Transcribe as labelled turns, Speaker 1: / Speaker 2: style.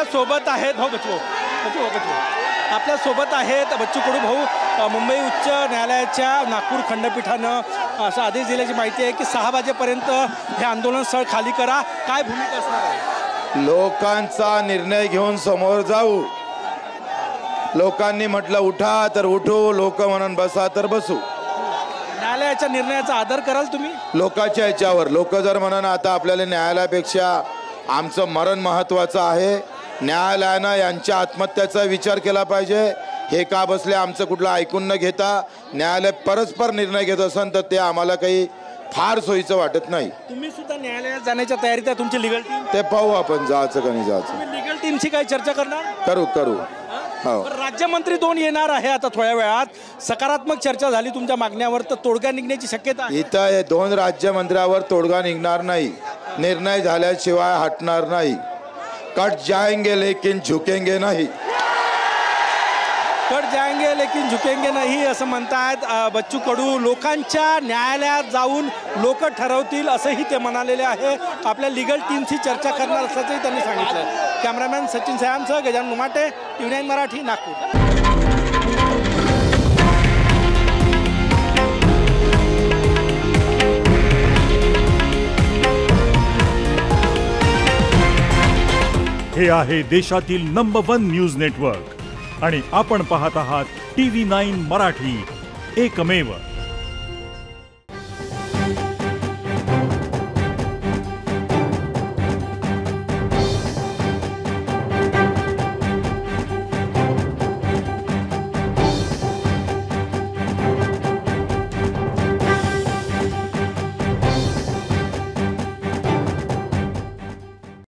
Speaker 1: आपल्या सोबत आहेत आपल्या सोबत आहेत बच्चू कडू भाऊ. मुंबई उच्च न्यायालयाच्या नागपूर खंडपीठानं असं आदेश दिल्याची माहिती आहे की 6 वाजेपर्यंत हे आंदोलन स्थळ खाली करा. काय भूमिका असणार आहे?
Speaker 2: लोकांचा निर्णय घेऊन समोर जाऊ. लोकांनी म्हटलं उठा तर उठू, लोक म्हणून बसा तर बसू.
Speaker 1: न्यायालयाच्या निर्णयाचा आदर कराल तुम्ही?
Speaker 2: लोकांच्या ह्याच्यावर. लोक जर म्हणून आता आपल्याला न्यायालयापेक्षा आमचं मरण महत्त्वाचं आहे, न्यायालयानं यांच्या आत्महत्याचा विचार केला पाहिजे. हे का बसले आमचं कुठलं ऐकून न घेता न्यायालय परस्पर निर्णय घेत असेल तर ते आम्हाला काही फार सोयीचं वाटत नाही.
Speaker 1: तुम्ही सुद्धा न्यायालयात जाण्याच्या तयारीत आहे? तुमची लिगल टीम?
Speaker 2: ते पाहू आपण जायचं का नाही जायचं.
Speaker 1: लिगल टीमची काय चर्चा करणार?
Speaker 2: करू. हो.
Speaker 1: राज्यमंत्री 2 येणार आहे आता थोड्या वेळात. सकारात्मक चर्चा झाली तुमच्या मागण्यावर तर तोडगा निघण्याची शक्यता आहे?
Speaker 2: इथं 2 राज्यमंत्र्यावर तोडगा निघणार नाही. निर्णय झाल्याशिवाय हटणार नाही. कट जाएंगे लेकिन झुकेंगे नहीं.
Speaker 1: कट जाएंगे लेकिन झुकेंगे नहीं असं म्हणतात बच्चू कडू. लोकांच्या न्यायालयात जाऊन लोक ठरवतील असंही ते म्हणालेले आहे. आपल्या लिगल टीमशी चर्चा करणार असल्याचंही त्यांनी सांगितलं. कॅमेरामॅन सचिन सयामसह गजानन मुमाटे, TV9 मराठी, नागपूर.
Speaker 3: हे आहे देशातील नंबर 1 न्यूज नेटवर्क आणि आपण पाहत आहात TV9 मराठी, एकमेव.